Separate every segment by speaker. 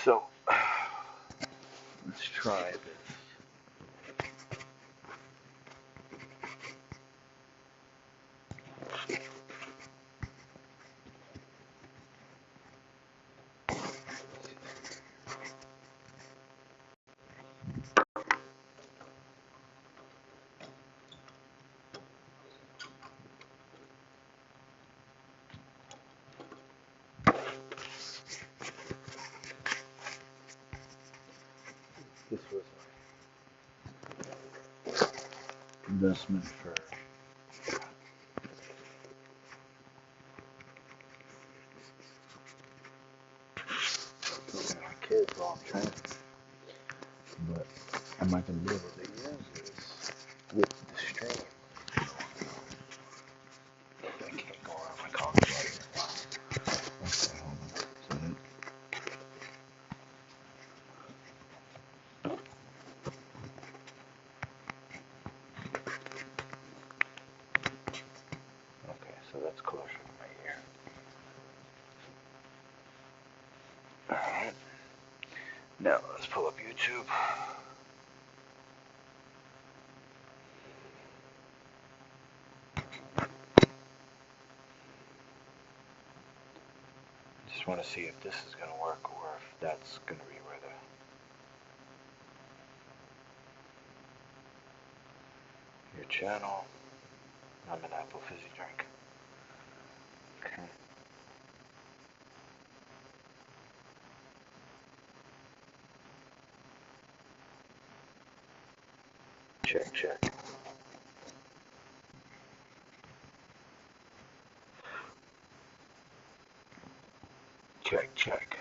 Speaker 1: So, let's try this. This was my investment for my kids while I'm training. But am I going to be able to use this with the stream? I can't go around my coffee body. Okay, hold on. So then, okay, so that's closer to my ear. Alright. Now let's pull up YouTube. Just want to see if this is going to work or if that's going to be where your channel. I'm an apple fizzy drink. Okay. Check, check. Check, check.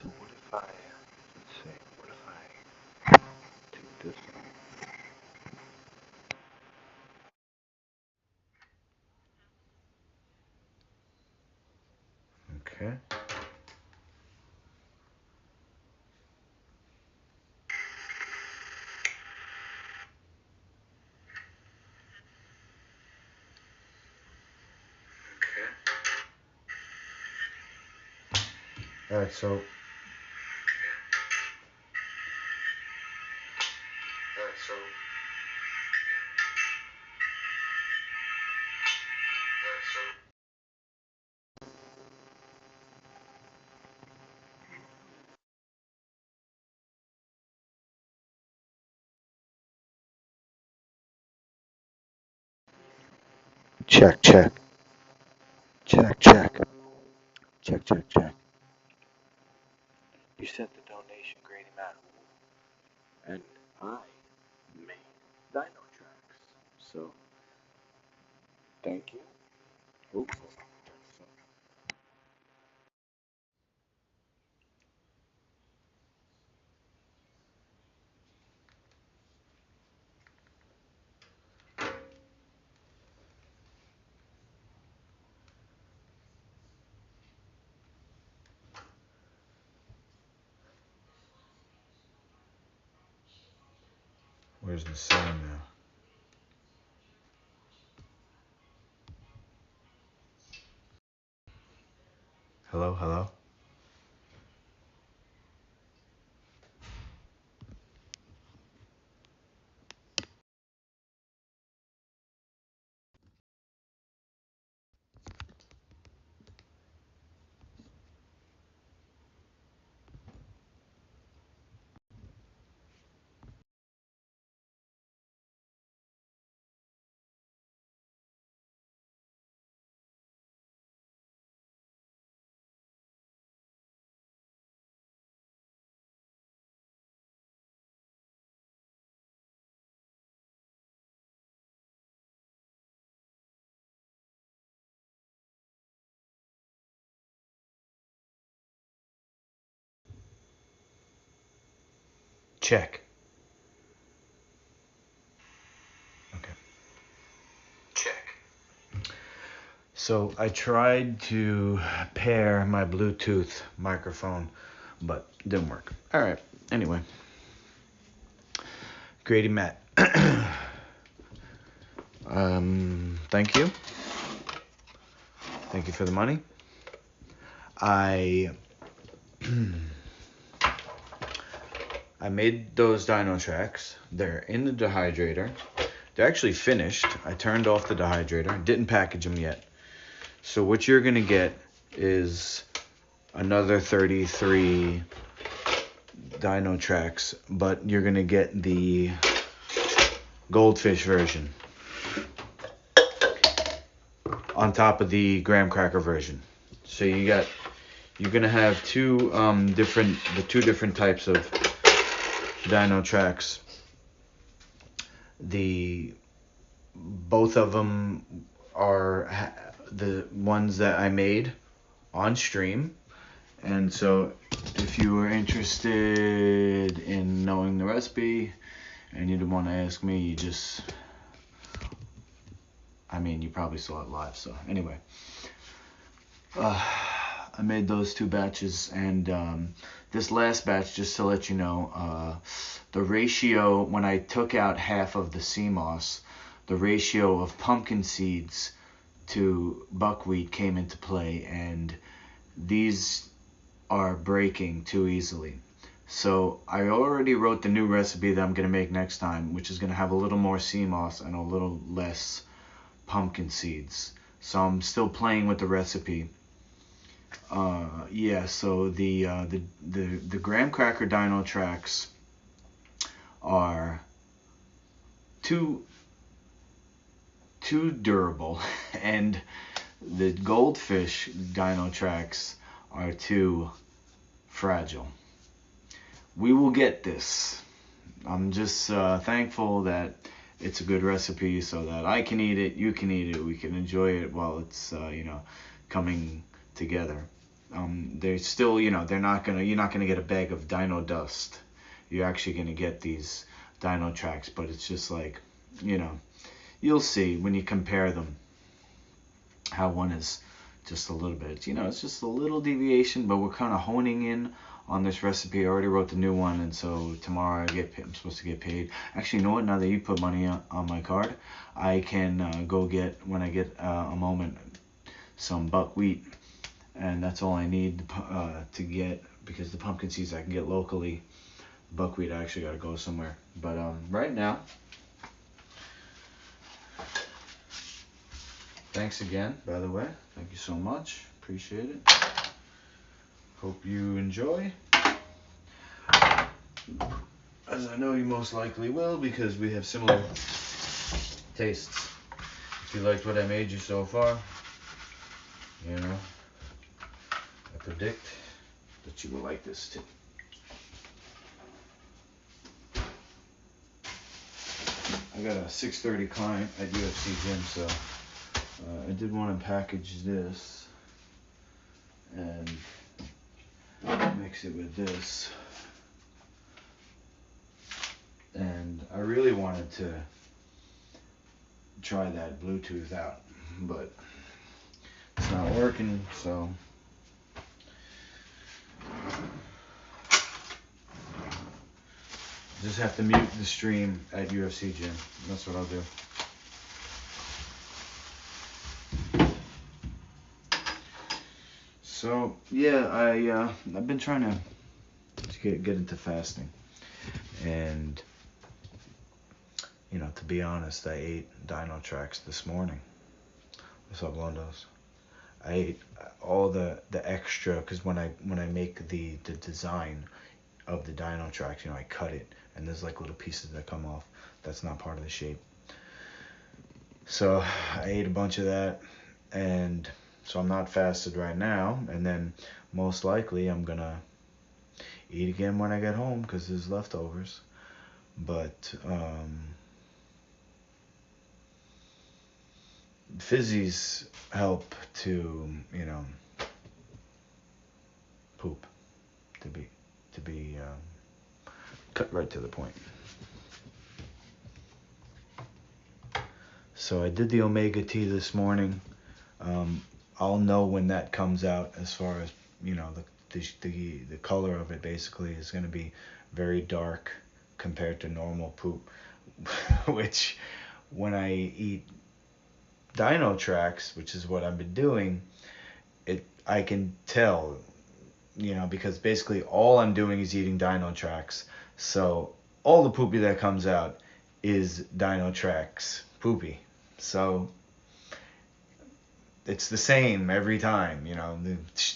Speaker 1: So what if let's see, what if I take this one? Okay. Alright, so check, check. Check, check. Check, check, check. You sent the donation, Grady Matt. And I made Dino Tracks. So, thank you. Ooh. Where's the sound now? Hello, hello? Check. Okay. Check. So I tried to pair my Bluetooth microphone, but it didn't work. All right. Anyway, Grady Matt. Thank you. Thank you for the money. I made those dyno tracks. They're in the dehydrator. They're actually finished. I turned off the dehydrator. Didn't package them yet. So what you're going to get is another 33 dyno tracks, but you're going to get the goldfish version on top of the graham cracker version. So you're going to have two different types of dyno tracks. Both of them are the ones that I made on stream, and so if you were interested in knowing the recipe and you didn't want to ask me, you probably saw it live. So anyway, I made those two batches, and this last batch, just to let you know, the ratio, when I took out half of the sea moss, the ratio of pumpkin seeds to buckwheat came into play, and these are breaking too easily. So I already wrote the new recipe that I'm going to make next time, which is going to have a little more sea moss and a little less pumpkin seeds. So I'm still playing with the recipe. So the graham cracker dyno tracks are too durable, and the goldfish dyno tracks are too fragile. We will get this. I'm just thankful that it's a good recipe so that I can eat it, you can eat it, we can enjoy it while it's coming together. They're still, you're not gonna get a bag of dyno dust. You're actually gonna get these dyno tracks, but it's just like, you'll see when you compare them how one is just a little bit. It's just a little deviation, but we're kind of honing in on this recipe. I already wrote the new one, and so tomorrow I'm supposed to get paid. Actually, you know what? Now that you put money on my card, I can go get, when I get a moment, some buckwheat, and that's all I need to get, because the pumpkin seeds I can get locally. Buckwheat, I actually got to go somewhere. But right now, thanks again, by the way. Thank you so much. Appreciate it. Hope you enjoy. As I know you most likely will, because we have similar tastes. If you liked what I made you so far, I predict that you will like this too. I got a 6:30 client at UFC gym, so I did want to package this and mix it with this. And I really wanted to try that Bluetooth out, but it's not working, so just have to mute the stream at UFC gym. That's what I'll do. So yeah, I've been trying to get into fasting, and to be honest, I ate dyno tracks this morning. What's up, Londos? I ate all the extra, because when I make the design of the dyno tracks, I cut it, and there's like little pieces that come off. That's not part of the shape. So I ate a bunch of that, and so I'm not fasted right now, and then most likely I'm gonna eat again when I get home because there's leftovers. But fizzies help to poop, to be cut right to the point. So I did the omega tea this morning. I'll know when that comes out, as far as, you know, the color of it basically is going to be very dark compared to normal poop, which when I eat dino tracks, which is what I've been doing, I can tell, you know, because basically all I'm doing is eating dino tracks. So all the poopy that comes out is dino tracks poopy. So it's the same every time, you know,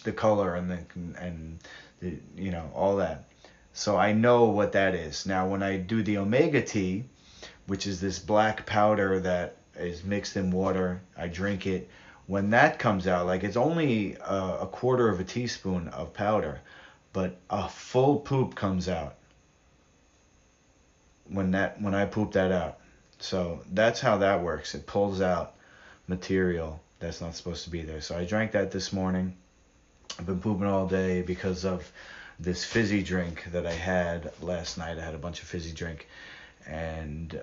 Speaker 1: the color and the, you know, all that. So I know what that is. Now when I do the omega tea, which is this black powder that is mixed in water, I drink it. When that comes out, like, it's only a quarter of a teaspoon of powder, but a full poop comes out when I poop that out. So that's how that works. It pulls out material that's not supposed to be there. So I drank that this morning. I've been pooping all day because of this fizzy drink that I had last night. I had a bunch of fizzy drink, and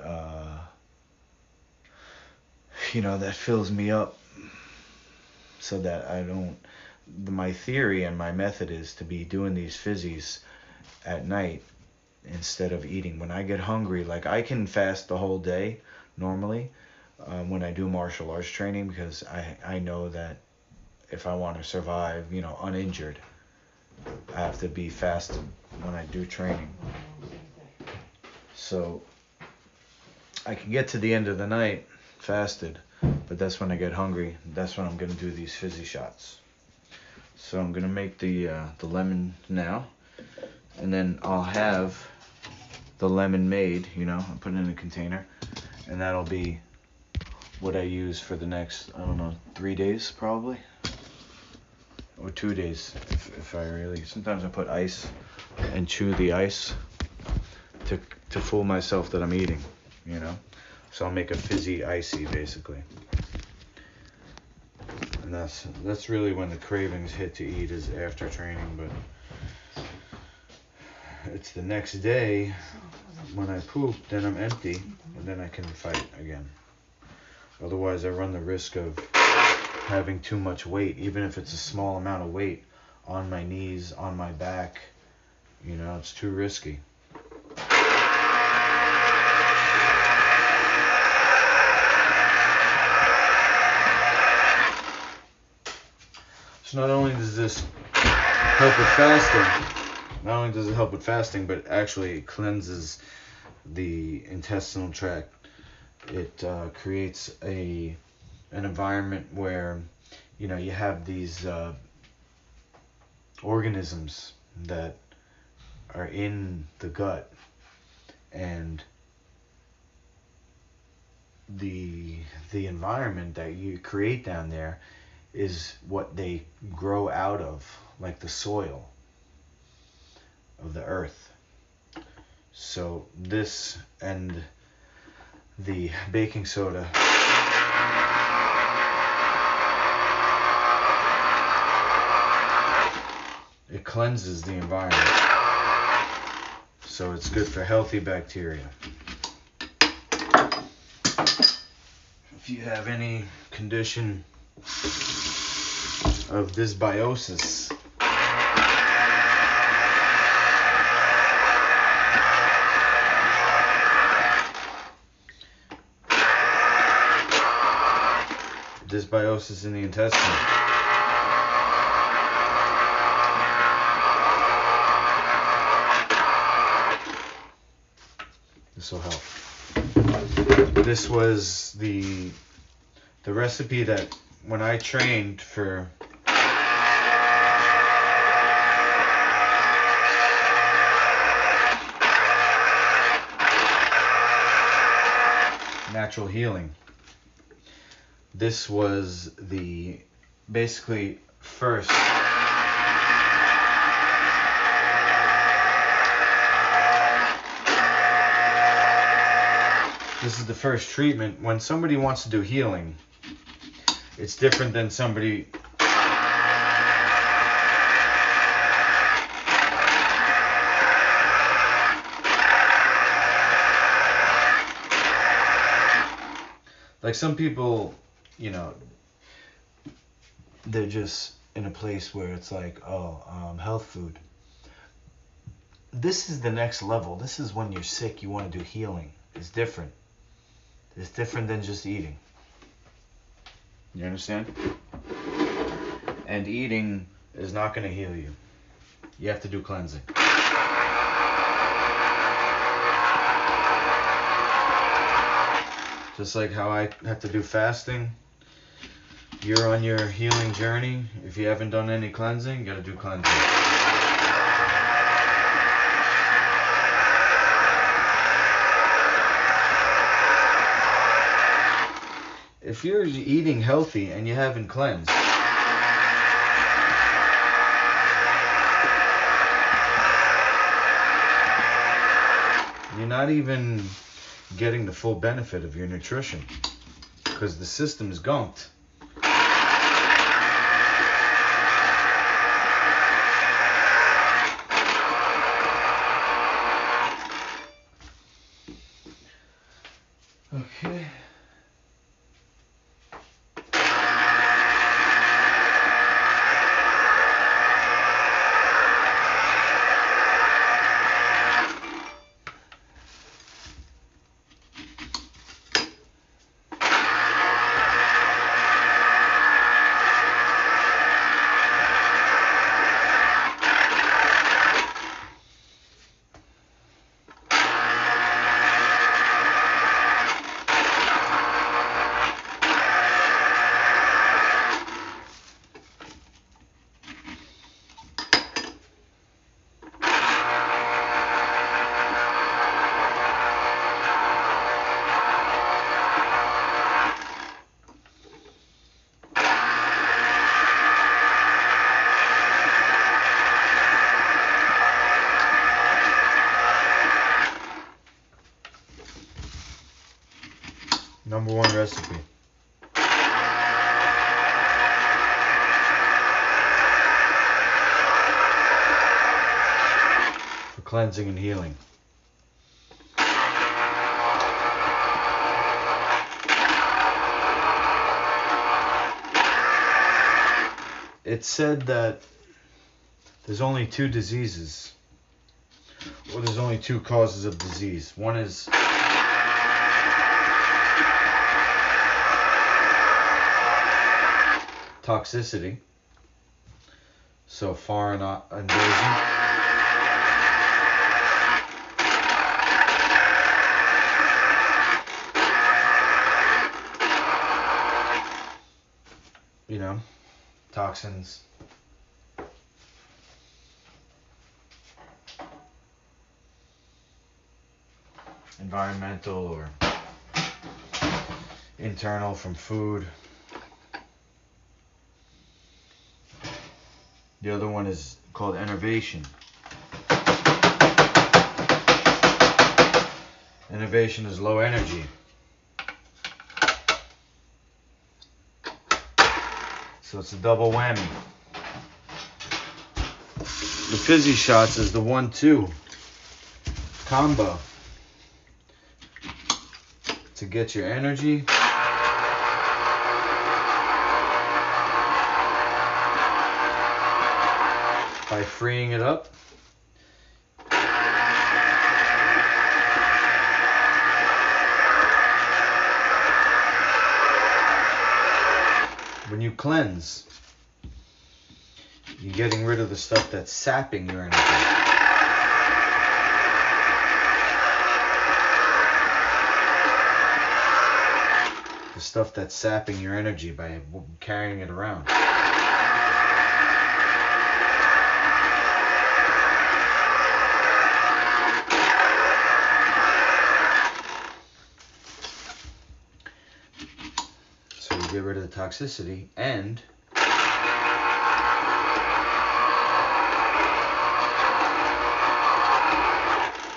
Speaker 1: you know, that fills me up so that I don't. My theory and my method is to be doing these fizzies at night instead of eating. When I get hungry, like, I can fast the whole day normally when I do martial arts training, because I know that if I want to survive, you know, uninjured, I have to be fasted when I do training. So I can get to the end of the night fasted, but that's when I get hungry. That's when I'm going to do these fizzy shots. So I'm going to make the lemon now, and then I'll have the lemon made, you know, and put it in a container, and that'll be what I use for the next, I don't know, 3 days probably, or 2 days if I really. Sometimes I put ice and chew the ice to fool myself that I'm eating, you know. So I'll make a fizzy icy basically, and that's really when the cravings hit to eat, is after training. But it's the next day when I poop, then I'm empty, and then I can fight again. Otherwise I run the risk of having too much weight, even if it's a small amount of weight, on my knees, on my back. You know, it's too risky. So not only does this help with fasting, but actually it cleanses the intestinal tract. It creates an environment where, you know, you have these organisms that are in the gut, and the environment that you create down there is what they grow out of, like the soil of the earth. So this and the baking soda it cleanses the environment. So it's good for healthy bacteria. If you have any condition of dysbiosis, dysbiosis in the intestine, this will help. This was the recipe that when I trained for natural healing. This was the basically first this is the first treatment. When somebody wants to do healing, it's different than somebody like some people, you know, they're just in a place where it's like, oh, health food. This is the next level. This is when you're sick, you want to do healing. It's different. It's different than just eating. You understand? And eating is not going to heal you. You have to do cleansing. Just like how I have to do fasting. You're on your healing journey. If you haven't done any cleansing, you got to do cleansing. If you're eating healthy and you haven't cleansed, you're not even getting the full benefit of your nutrition because the system is gunked. Okay. Number one recipe. For cleansing and healing. It's said that there's only two diseases, or there's only two causes of disease. One is toxicity, so foreign invasion, you know, toxins, environmental or internal from food. The other one is called enervation. Enervation is low energy. So it's a double whammy. The fizzy shots is the 1-2 combo to get your energy. By freeing it up. When you cleanse, you're getting rid of the stuff that's sapping your energy. The stuff that's sapping your energy by carrying it around. Get rid of the toxicity, and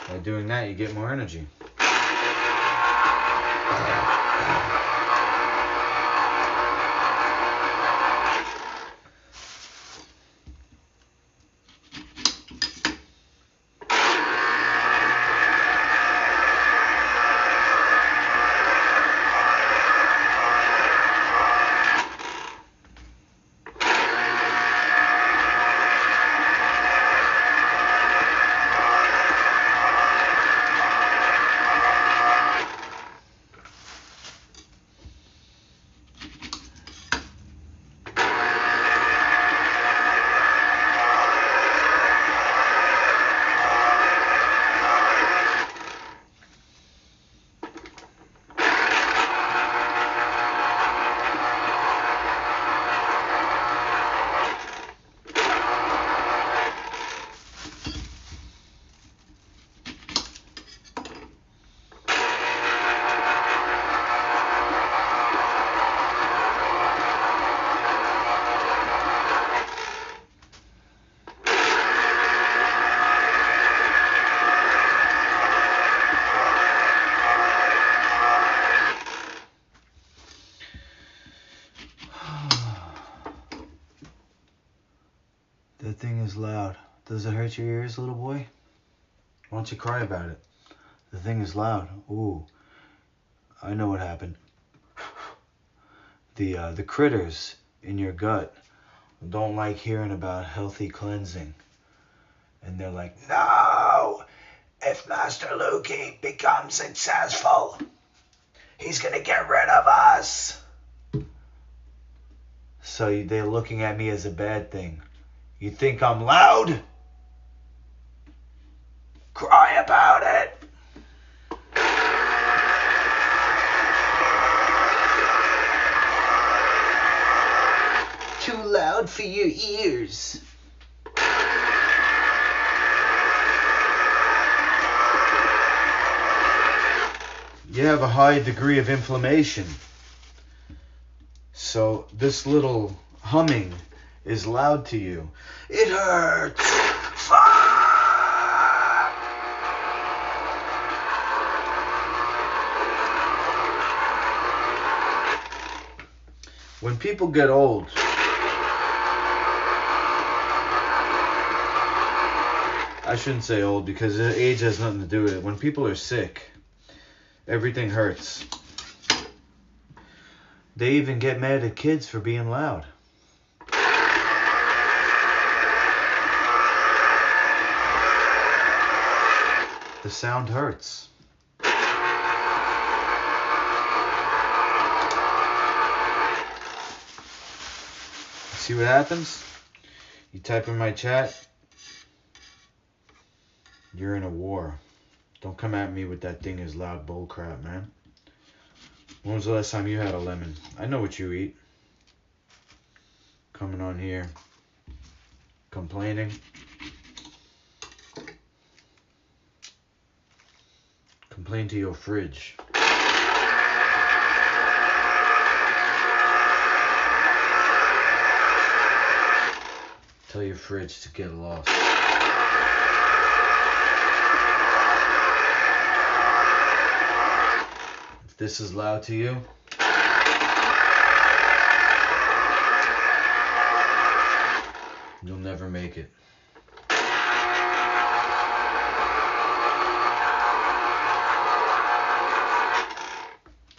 Speaker 1: by doing that you get more energy. Does it hurt your ears, little boy? Why don't you cry about it? The thing is loud. Ooh, I know what happened. The critters in your gut don't like hearing about healthy cleansing. And they're like, no! If Master Lukey becomes successful, he's gonna get rid of us. So they're looking at me as a bad thing. You think I'm loud? Cry about it. Too loud for your ears. You have a high degree of inflammation. So this little humming is loud to you. It hurts. Fuck! When people get old, I shouldn't say old because age has nothing to do with it. When people are sick, everything hurts. They even get mad at kids for being loud. The sound hurts. See what happens? You type in my chat, you're in a war. Don't come at me with that thing is loud bullcrap, man. When was the last time you had a lemon? I know what you eat. Coming on here, complaining. Complain to your fridge. Tell your fridge to get lost. If this is loud to you, you'll never make it.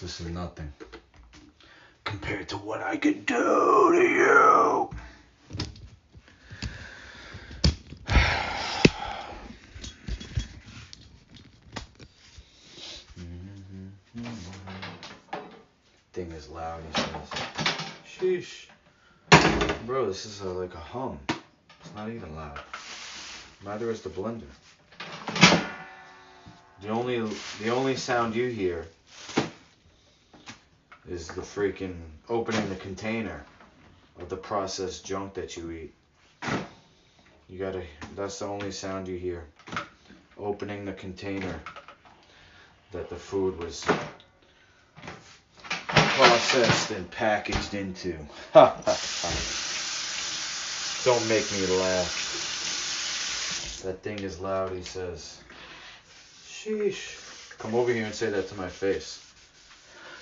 Speaker 1: This is nothing compared to what I could do to you. Thing is loud, he says. Sheesh. Bro, this is like a hum. It's not even loud. Neither is the blender. The only sound you hear is the freaking opening the container of the processed junk that you eat. That's the only sound you hear. Opening the container that the food was processed and packaged into. Don't make me laugh. That thing is loud, he says. Sheesh. Come over here and say that to my face.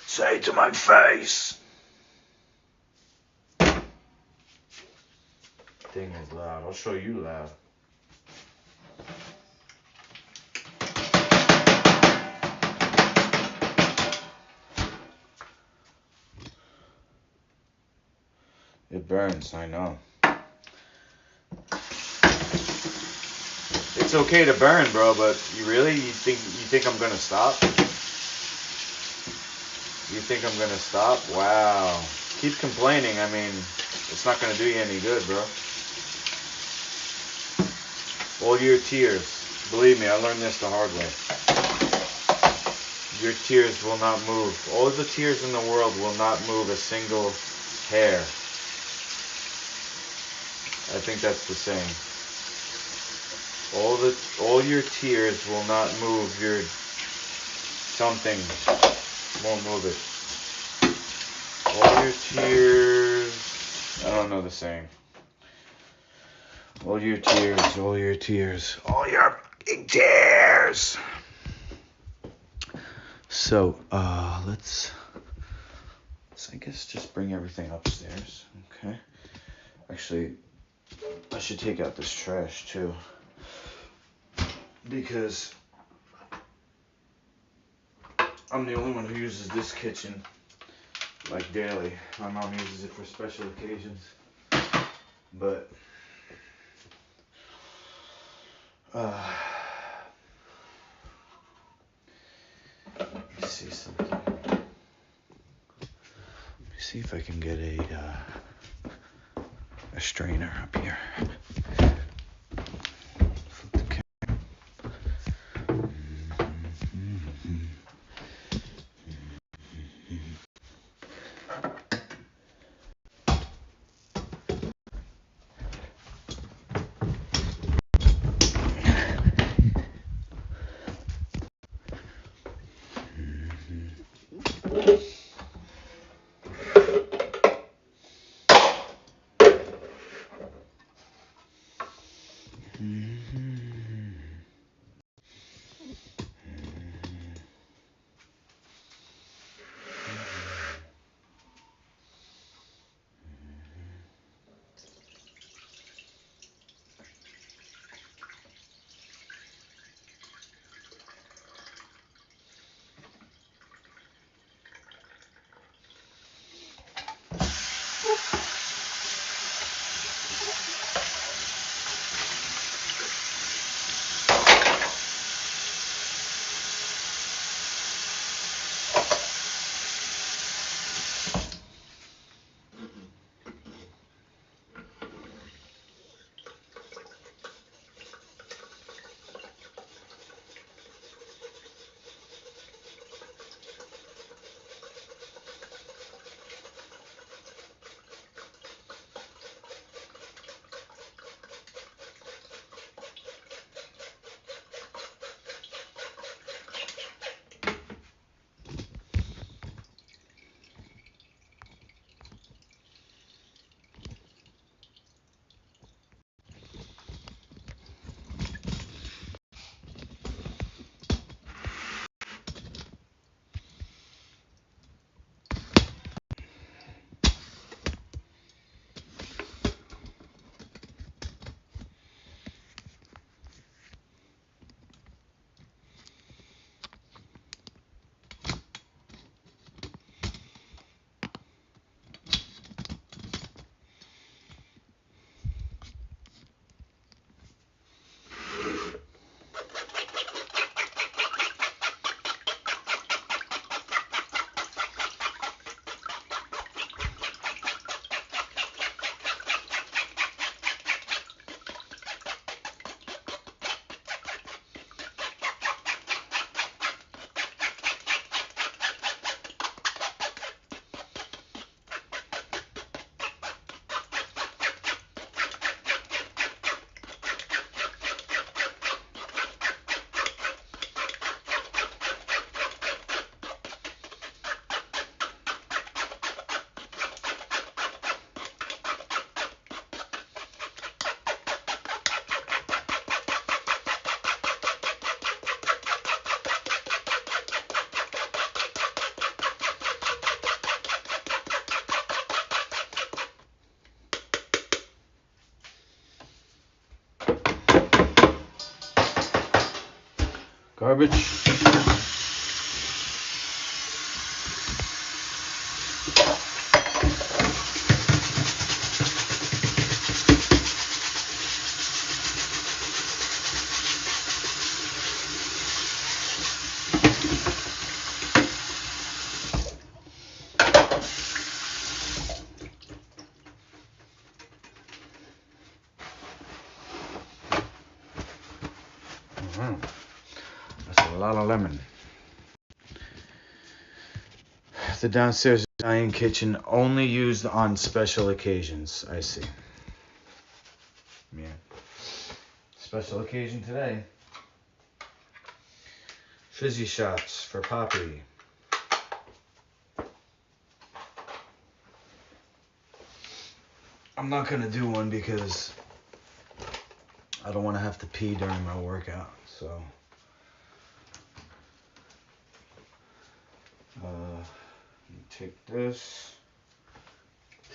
Speaker 1: Say it to my face. Thing is loud. I'll show you loud. It burns, I know. It's okay to burn, bro, but you think I'm gonna stop? You think I'm gonna stop? Wow. Keep complaining. I mean, it's not gonna do you any good, bro. All your tears. Believe me, I learned this the hard way. Your tears will not move. All the tears in the world will not move a single hair. I think that's the saying. All your tears will not move your something. Won't move it. All your tears. I don't know the saying. All your tears, all your tears, all your fucking tears. So, let's I guess just bring everything upstairs. Okay. Actually, I should take out this trash too, because I'm the only one who uses this kitchen like daily. My mom uses it for special occasions, but let me see something. Let me see if I can get a strainer up here. Flip the camera. Garbage. That's a lot of lemon. The downstairs Italian kitchen only used on special occasions. I see. Yeah. Special occasion today. Fizzy shots for Poppy. I'm not gonna do one because I don't want to have to pee during my workout. So, take this.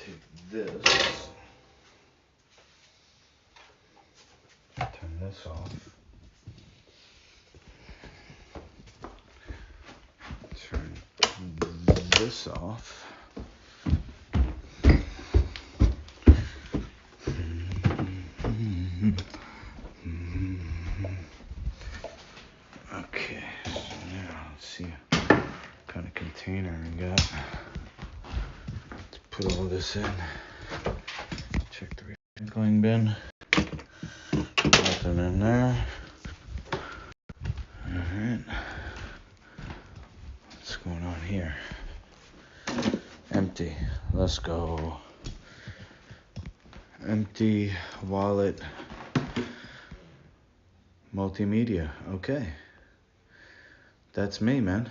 Speaker 1: Take this. this off. Turn this off. Okay, so now let's see what kind of container I got. Let's put all this in. Check the recycling bin. Nothing in there. Alright. What's going on here? Empty. Let's go. Empty wallet. Multimedia. Okay. That's me, man.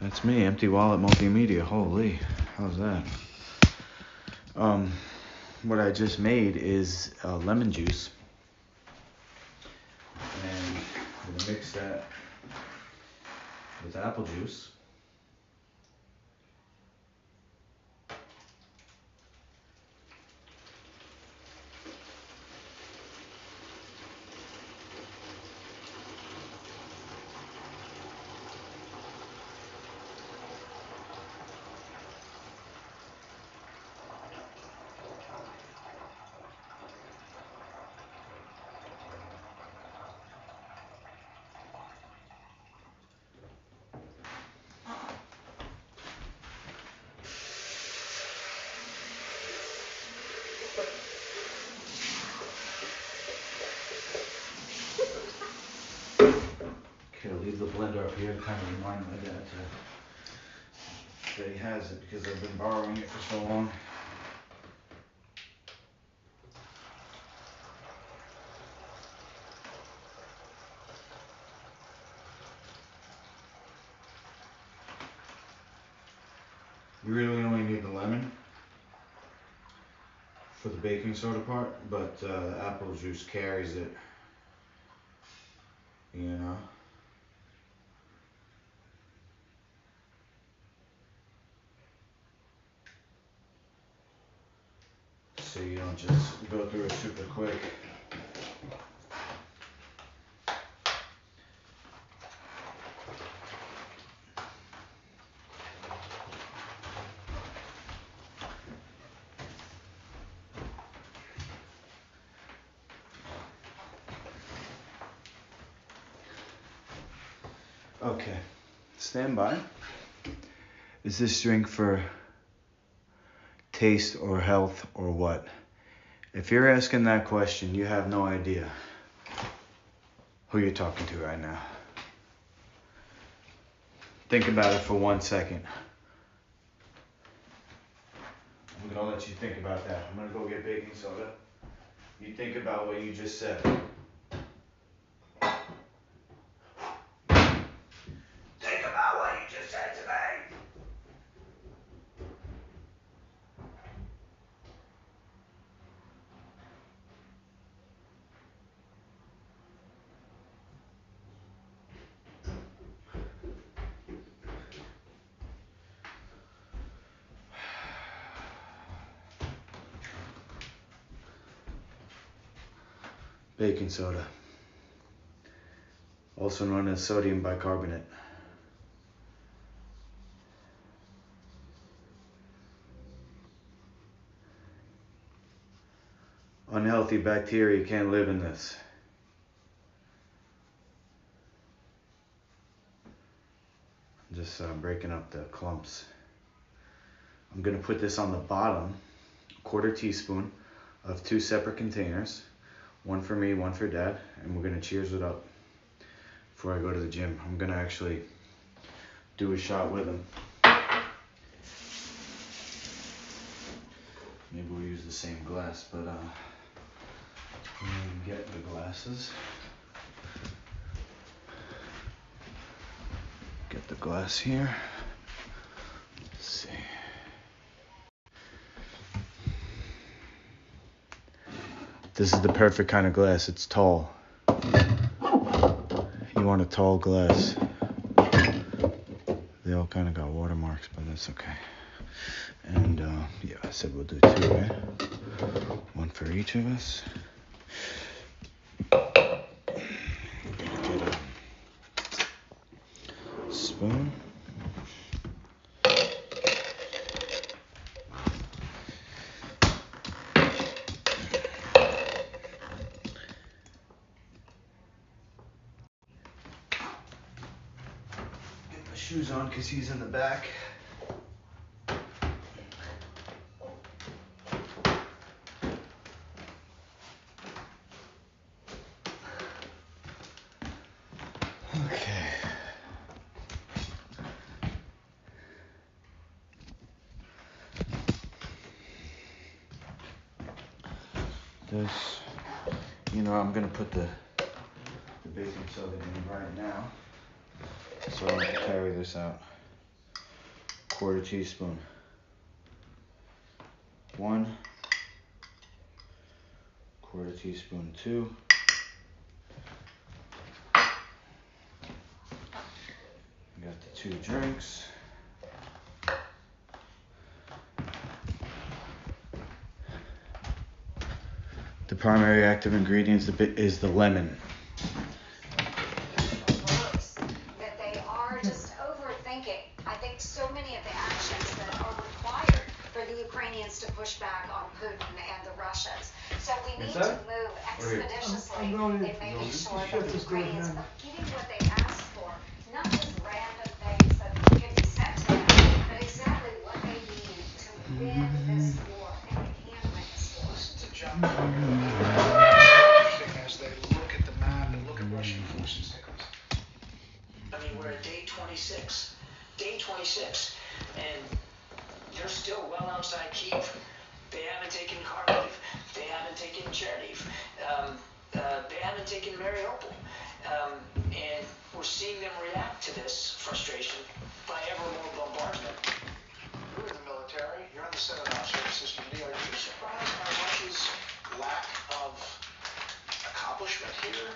Speaker 1: That's me. Empty wallet multimedia. Holy. How's that? What I just made is lemon juice. And I'm gonna mix that with apple juice. Okay, I'll leave the blender up here to kind of remind my dad that he has it because I've been borrowing it for so long. You really only need the lemon for the baking soda part, but apple juice carries it, you know. So you don't just go through it super quick. Okay, stand by. Is this drink for taste or health or what? If you're asking that question, you have no idea who you're talking to right now. Think about it for 1 second. I'm gonna let you think about that. I'm gonna go get baking soda. You think about what you just said. Think about what you just said to me. Baking soda, also known as sodium bicarbonate. Unhealthy bacteria can't live in this. I'm just breaking up the clumps. I'm gonna put this on the bottom, 1/4 teaspoon of 2 separate containers. One for me, one for Dad, and we're gonna cheers it up before I go to the gym. I'm gonna actually do a shot with him. Maybe we'll use the same glass, but get the glasses. Get the glass here. Let's see. This is the perfect kind of glass. It's tall. You want a tall glass. They all kind of got watermarks, but that's okay. And yeah, I said we'll do 2, right? 1 for each of us. teaspoon. Get my shoes on because he's in the back. Okay. This, I'm gonna put the baking soda in right now, so I can carry this out. 1/4 teaspoon. 1. 1/4 teaspoon. 2. Got the 2 drinks. The primary active ingredient is the lemon.
Speaker 2: That they are just overthinking. I think so many of the actions that are required for the Ukrainians to push back on Putin and the Russians. So we need to move expeditiously in making sure that the Ukrainians are getting what they asked for, not just random things that can be sent to them, but exactly what they need to win this war. And they can win this war.
Speaker 3: Listen to John. As they look at the map and look at Russian forces. I mean, we're at day 26. Day 26. And they're still well outside Kyiv. They haven't taken Kharkiv. They haven't taken Cherniv. They haven't taken Mariupol. And we're seeing them react to this frustration by ever more bombardment. You're in the military. You're in the Senate Officer System D. Are you surprised by Russia's lack of accomplishment here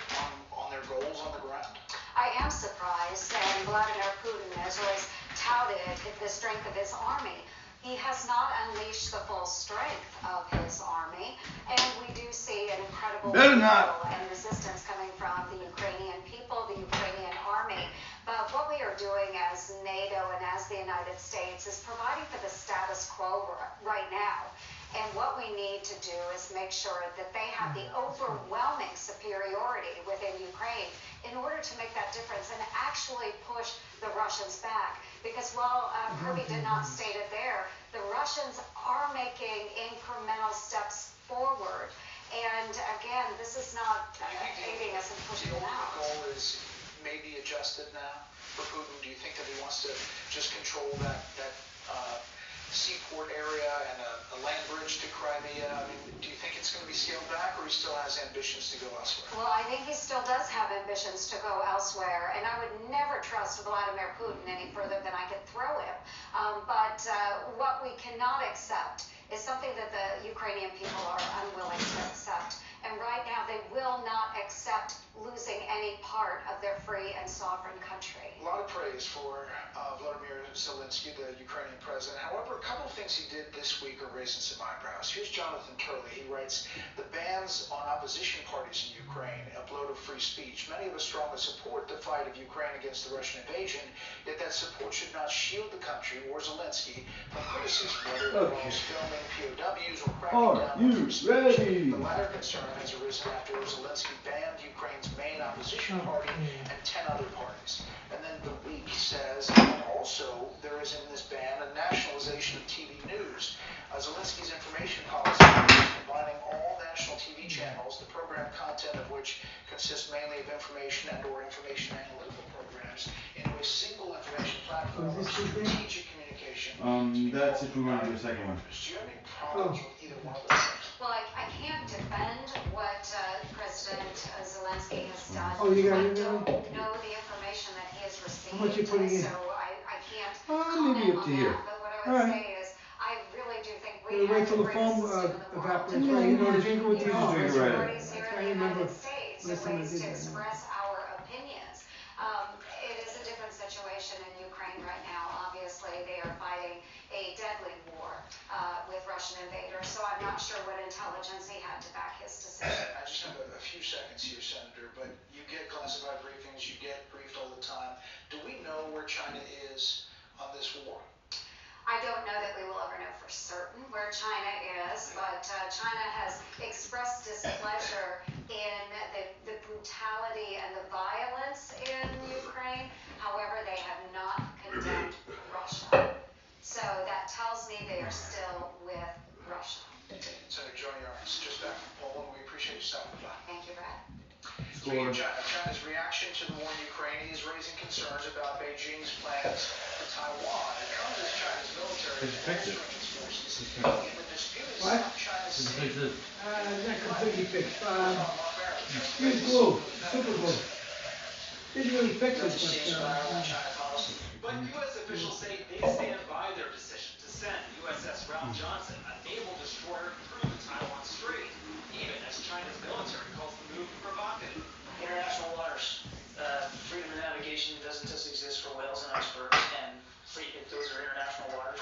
Speaker 3: on their goals on the ground?
Speaker 2: I am surprised, and Vladimir Putin has always touted the strength of his army. He has not unleashed the full strength of his army, and we do see an incredible will and resistance coming from the Ukrainian people, the Ukrainian army. But what we are doing as NATO and as the United States is providing for the status quo right now. And what we need to do is make sure that they have the overwhelming superiority within Ukraine in order to make that difference and actually push the Russians back. Because while Kirby did not state it there, the Russians are making incremental steps forward. And again, this is not aiding us in pushing them out.
Speaker 3: The goal is maybe adjusted now for Putin. Do you think that he wants to just control that seaport area and a land bridge to Crimea? I mean, do you think it's going to be scaled back, or he still has ambitions to go elsewhere?
Speaker 2: Well, I think he still does have ambitions to go elsewhere, and I would never trust Vladimir Putin any further than I could throw him. But what we cannot accept is something that the Ukrainian people are unwilling to accept. And right now, they will not accept losing any part of their free and sovereign country.
Speaker 3: A lot of praise for Vladimir Zelensky, the Ukrainian president. However, a couple of things he did this week are raising some eyebrows. Here's Jonathan Turley. He writes, the bans on opposition parties in Ukraine, a blow to free speech. Many of us strongly support the fight of Ukraine against the Russian invasion, yet that support should not shield the country or Zelensky from criticism, whether it involves filming POWs or cracking down on free speech. The latter concern has arisen after Zelensky banned Ukraine's main opposition party and 10 other parties. And then the week says, and also there is in this ban a nationalization of TV news. Zelensky's information policy is combining all national TV channels, the program content of which consists mainly of information and or information analytical programs, into a single information platform of strategic communication.
Speaker 1: That's if we want to do a second one.
Speaker 3: Do you have any problems with either one of those things?
Speaker 2: Well, I can't defend what President Zelensky has done.
Speaker 4: Oh, you got
Speaker 2: I
Speaker 4: it,
Speaker 2: don't know the information that he has received.
Speaker 4: How much you putting in?
Speaker 2: So I can't comment
Speaker 1: maybe up to
Speaker 2: on
Speaker 1: here.
Speaker 2: that. But what I would say is, I really do think we
Speaker 4: Wait
Speaker 2: have
Speaker 4: till
Speaker 2: the
Speaker 4: the foam
Speaker 2: greatest system in the world.
Speaker 4: evaporates. Right, you know, the drinker with
Speaker 2: You
Speaker 4: these
Speaker 2: know,
Speaker 1: drink it
Speaker 2: there's
Speaker 1: right.
Speaker 2: parties here
Speaker 4: I
Speaker 2: in the
Speaker 4: remember
Speaker 2: United States
Speaker 4: last time I
Speaker 2: ways
Speaker 4: did
Speaker 2: to
Speaker 4: that.
Speaker 2: express our opinions. It is a different situation in Ukraine right now. Obviously, they are fighting a deadly war with Russian invaders. So I'm not sure what intelligence he had to back his decision.
Speaker 3: I just have a few seconds here, Senator, but you get classified briefings, you get briefed all the time. Do we know know where China is on this war?
Speaker 2: I don't know that we will ever know for certain where China is, but China has expressed displeasure in the brutality and the violence in Ukraine. However, they have not condemned Russia. So that tells me they are still with Russia.
Speaker 3: Senator Joni Ernst, just back from Poland. We appreciate you stopping by.
Speaker 2: Thank you, Brad.
Speaker 3: Speaking of China, China's reaction to the war in Ukraine is raising concerns about Beijing's plans for Taiwan. It comes as China's military is bolstering its forces in the disputed South China Sea.
Speaker 4: Not completely fixed. Use glue, super glue. Didn't really fix it,
Speaker 5: but U.S. officials say they stand by their decision to send USS Ralph Johnson, a naval destroyer, through the Taiwan Strait, even as China's military calls the move provocative.
Speaker 6: International waters, freedom of navigation doesn't just exist for whales and icebergs, and those are international waters.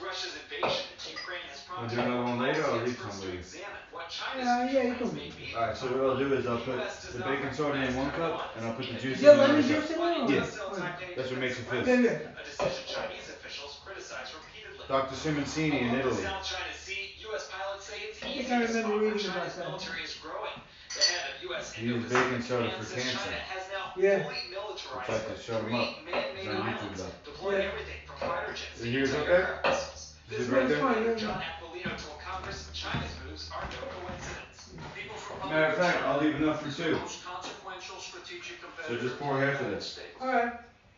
Speaker 5: Russia's invasion into Ukraine has prompted
Speaker 1: do another one later, or leave
Speaker 5: experts
Speaker 1: some
Speaker 5: to
Speaker 1: later?
Speaker 5: examine what China's
Speaker 4: yeah, you
Speaker 5: plans
Speaker 4: can.
Speaker 5: may be.
Speaker 1: Alright, so what I'll do is I'll put the baking soda in one cup and I'll put the juice
Speaker 4: Is
Speaker 1: in
Speaker 4: there
Speaker 1: another
Speaker 4: lemon juice
Speaker 1: cup.
Speaker 4: in there?
Speaker 1: Yeah, that's what makes it fizz.
Speaker 4: Yeah.
Speaker 5: A decision Chinese officials criticize repeatedly.
Speaker 1: Dr. Simoncini in
Speaker 5: In the
Speaker 1: Italy.
Speaker 5: South China Sea, U.S. pilots say it's easy
Speaker 4: I
Speaker 5: to
Speaker 4: remember
Speaker 5: spot where
Speaker 4: reading about
Speaker 5: China's
Speaker 4: that.
Speaker 5: military is growing. The head of U.S.
Speaker 1: Use
Speaker 5: Indo-Pacific
Speaker 1: baking soda
Speaker 5: Command
Speaker 1: for
Speaker 5: says
Speaker 1: cancer.
Speaker 5: China has now
Speaker 4: Yeah.
Speaker 5: fully militarized
Speaker 1: Check this, shut 'em
Speaker 5: three
Speaker 1: up.
Speaker 5: man-made
Speaker 1: It's on YouTube,
Speaker 5: islands,
Speaker 1: though.
Speaker 5: deploying
Speaker 4: Yeah.
Speaker 5: everything from fighter jets to
Speaker 1: Here's okay?
Speaker 5: aircraft missiles.
Speaker 1: Is
Speaker 5: This
Speaker 1: it right
Speaker 5: brings
Speaker 1: there?
Speaker 5: Senator John Aquilino told Congress China's moves are no coincidence. People from
Speaker 1: Matter of fact, I'll leave enough for
Speaker 5: is the
Speaker 1: two.
Speaker 5: most consequential strategic
Speaker 1: So
Speaker 5: competitor
Speaker 1: just pour half of this.
Speaker 4: Alright,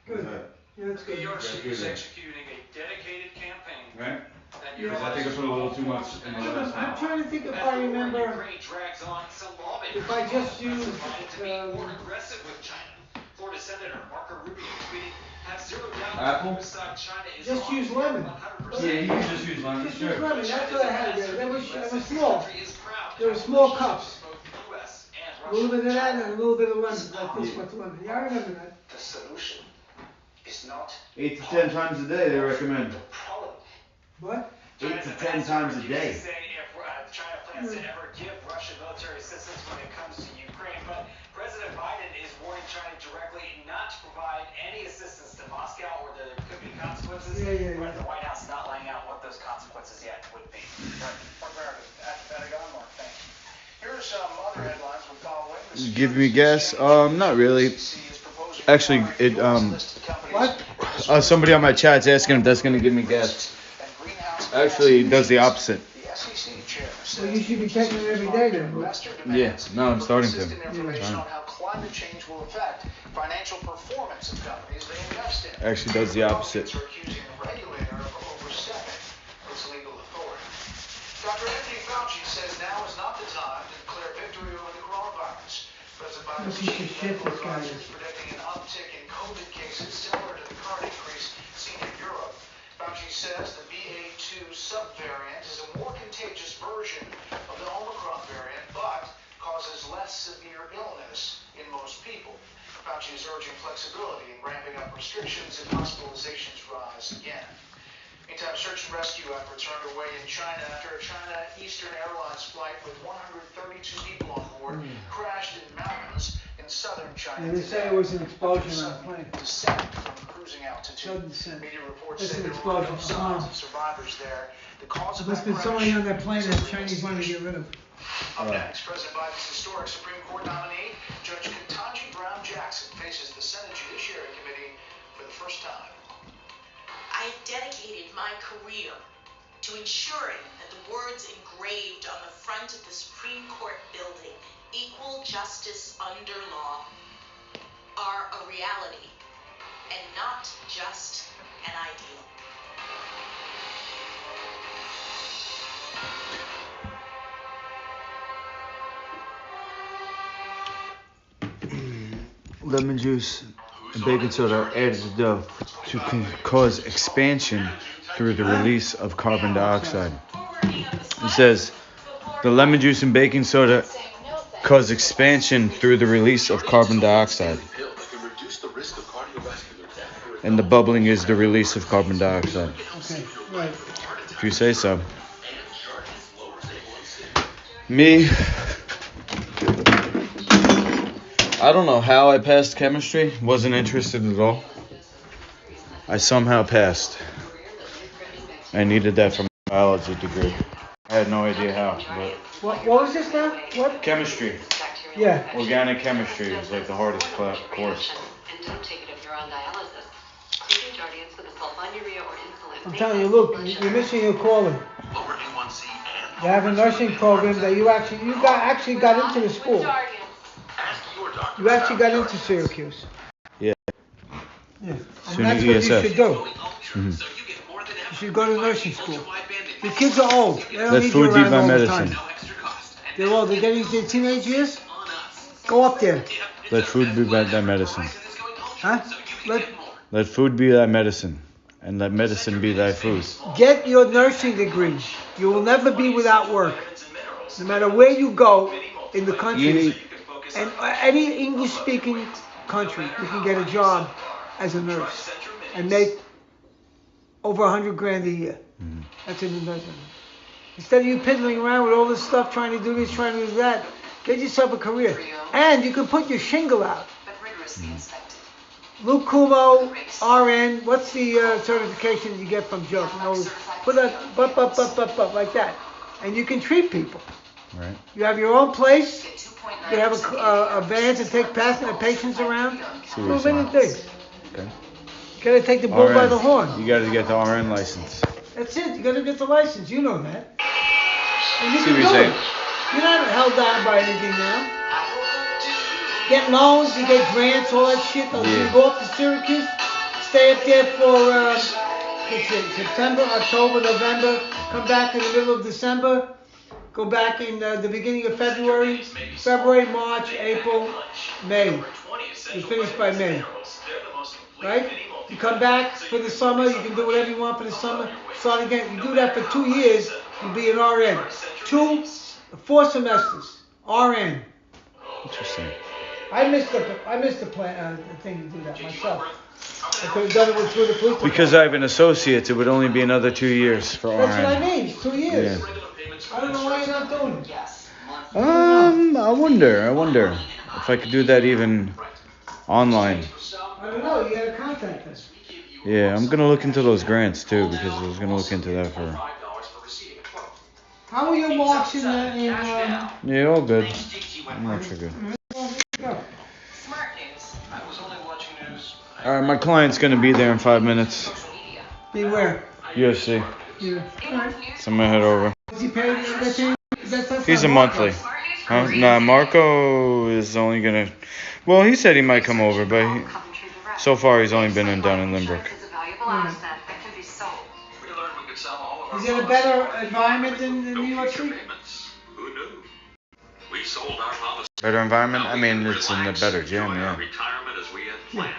Speaker 1: Good.
Speaker 4: good. Yeah, that's good.
Speaker 5: PRC
Speaker 1: That's good,
Speaker 5: is
Speaker 1: yeah.
Speaker 5: executing a dedicated campaign
Speaker 1: Right?
Speaker 5: that
Speaker 4: Yeah.
Speaker 1: Because I think I put a little too much in my last
Speaker 4: I'm
Speaker 1: one.
Speaker 4: trying to think if
Speaker 5: As
Speaker 4: I
Speaker 5: the war in
Speaker 4: remember,
Speaker 5: Ukraine drags on, some lawmakers
Speaker 4: if I just
Speaker 5: want
Speaker 4: used,
Speaker 5: President Biden to be more aggressive with China. Florida Senator Marco Rubio tweeted, "Have zero doubt
Speaker 1: Apple?
Speaker 5: whose side China is
Speaker 4: Just
Speaker 5: on.
Speaker 4: use lemon.
Speaker 5: 100%.
Speaker 1: Yeah, you can just use lemon,
Speaker 4: just use
Speaker 1: sure.
Speaker 4: lemon, that's what I had there. They were small.
Speaker 5: Country is proud to
Speaker 4: They were
Speaker 5: have
Speaker 4: small
Speaker 5: relationships
Speaker 4: cups.
Speaker 5: with both the US and
Speaker 4: A little
Speaker 5: Russia.
Speaker 4: bit of that and a little bit of lemon, like this much lemon. Yeah, I remember that.
Speaker 3: The solution is not
Speaker 1: 8 to 10 times a day they recommend.
Speaker 3: the problem.
Speaker 4: What?
Speaker 1: 8 to 10 times a day.
Speaker 5: Saying if China plans to ever give Russia military assistance when it comes to Ukraine, but President Biden is warning China directly not to provide any assistance to Moscow, or there could be consequences.
Speaker 4: Yeah.
Speaker 5: But the White House is not laying out what those consequences yet would be.
Speaker 3: Here are some other headlines we're following. The
Speaker 1: Give me gas? Not really.
Speaker 3: SEC is proposing
Speaker 1: Actually,
Speaker 3: requiring
Speaker 1: it,
Speaker 3: US-listed companies
Speaker 4: What?
Speaker 1: Somebody on my chat's asking if that's gonna give me gas.
Speaker 3: and greenhouse
Speaker 1: Actually, it
Speaker 3: gas
Speaker 1: does the opposite.
Speaker 3: The SEC chair says
Speaker 4: Well, you should be taking it every day then.
Speaker 3: investor
Speaker 1: Yeah,
Speaker 3: demands
Speaker 1: no, I'm starting to.
Speaker 3: consistent information on how climate change will affect financial performance of companies they invest in.
Speaker 1: Actually does the opposite.
Speaker 3: Republicans are accusing the regulator of overstepping its legal authority. Dr. Anthony Fauci says now is not the time to declare victory over the coronavirus. President Biden's
Speaker 4: What piece of
Speaker 3: chief
Speaker 4: shit
Speaker 3: medical
Speaker 4: this guy
Speaker 3: advisor
Speaker 4: is.
Speaker 3: is predicting an uptick in COVID cases similar to the current increase seen in Europe. Fauci says the BA.2 subvariant is a more contagious version of the Omicron variant, but causes less severe illness in most people. Fauci is urging flexibility in ramping up restrictions if hospitalizations rise again. Meantime, search and rescue efforts are underway in China after a China Eastern Airlines flight with 132 people on board crashed in mountains in southern China.
Speaker 4: Yeah, they say
Speaker 3: today.
Speaker 4: it was an explosion on a
Speaker 3: Sudden
Speaker 4: plane.
Speaker 3: descent from cruising altitude.
Speaker 4: Sudden descent.
Speaker 3: Media reports
Speaker 4: That's
Speaker 3: say
Speaker 4: an
Speaker 3: there were no
Speaker 4: explosion.
Speaker 3: signs of survivors there. The cause of
Speaker 4: Must
Speaker 3: that
Speaker 4: have been somebody
Speaker 3: crash
Speaker 4: on that plane
Speaker 3: is
Speaker 4: that
Speaker 3: under
Speaker 4: Chinese wanted to get rid of.
Speaker 3: Up next, President Biden's historic Supreme Court nominee, Judge Ketanji Brown Jackson, faces the Senate Judiciary Committee for the first time.
Speaker 7: I have dedicated my career to ensuring that the words engraved on the front of the Supreme Court building, equal justice under law, are a reality and not just an ideal.
Speaker 1: Lemon juice and baking soda are added to dough to cause expansion through the release of carbon dioxide. It says the lemon juice and baking soda cause expansion through the release of carbon dioxide. And the bubbling is the release of carbon dioxide.
Speaker 4: Okay, right.
Speaker 1: If you say so. Me, I don't know how I passed chemistry. Wasn't interested at all. I somehow passed. I needed that for my biology degree. I had no idea how, but
Speaker 4: What was this now? What?
Speaker 1: chemistry,
Speaker 4: Yeah.
Speaker 1: organic chemistry was like the hardest course.
Speaker 8: And don't take it if you're on dialysis. Taking Jardiance with a sulfonylurea or insulin.
Speaker 4: I'm telling you, Luke, you're missing your calling. You have a nursing program that you actually got into the school. You actually got into Syracuse.
Speaker 1: Yeah.
Speaker 4: Yeah. And
Speaker 1: SUNY
Speaker 4: that's what you
Speaker 1: ESF.
Speaker 4: should do.
Speaker 1: Mm-hmm.
Speaker 4: You should go to nursing school. Your kids are old. They don't
Speaker 1: Let
Speaker 4: need
Speaker 1: food
Speaker 4: you
Speaker 1: be
Speaker 4: around
Speaker 1: by
Speaker 4: all the
Speaker 1: medicine.
Speaker 4: time. They're old. They're getting to their teenage years. Go up there.
Speaker 1: Let food be thy medicine.
Speaker 4: Huh?
Speaker 1: Let food be thy medicine, and let medicine be thy food.
Speaker 4: Get your nursing degree. You will never be without work. No matter where you go in the country, and any English-speaking country, you can get a job as a nurse and make over $100,000 a year.
Speaker 1: Mm-hmm.
Speaker 4: That's an investment. Instead of you piddling around with all this stuff, trying to do this, trying to do that, get yourself a career. And you can put your shingle out. Luke Kumo, RN, what's the certification that you get from Joe? Put a bup, like that. And you can treat people.
Speaker 1: Right.
Speaker 4: You have your own place. You have a van to take patients around. Do many things.
Speaker 1: Okay.
Speaker 4: You gotta take the bull by the horn.
Speaker 1: You gotta get the RN license.
Speaker 4: That's it. You gotta get the license. You know that. And you
Speaker 1: See
Speaker 4: can
Speaker 1: what
Speaker 4: do
Speaker 1: you're saying?
Speaker 4: it. You're not held down by anything now. Get loans, you get grants, all that shit. You go up to Syracuse, stay up there for September, October, November, come back in the middle of December, go back in the beginning of February, March, April, May. You finish by May. Right? You come back for the summer, you can do whatever you want for the summer, start again. You do that for 2 years, you'll be an RN. 4 semesters, RN.
Speaker 1: Interesting.
Speaker 4: I missed the thing to do that myself. I could have done it through the police department.
Speaker 1: Because I have an associate, it would only be another 2 years for RN.
Speaker 4: That's what I mean. It's 2 years.
Speaker 1: Yeah.
Speaker 4: I don't know why you're not doing it.
Speaker 1: I wonder if I could do that even online.
Speaker 4: I don't know. You gotta contact us.
Speaker 1: Yeah, I'm gonna look into those grants too, because I was gonna look into that for.
Speaker 4: How are your marks in
Speaker 1: Yeah, all good. Marks are good.
Speaker 7: Smart news.
Speaker 1: All right, my client's gonna be there in 5 minutes.
Speaker 4: Beware.
Speaker 1: UFC.
Speaker 4: Yeah. Alright.
Speaker 1: So I'm gonna head over.
Speaker 4: Is he paid?
Speaker 1: He's a monthly. Huh? Nah, Marco is only gonna. Well, he said he might come over, but so far he's only been down in Limerick.
Speaker 4: Is it a better environment than New York City?
Speaker 1: Better environment? I mean, it's in a better gym, yeah.
Speaker 4: Yeah.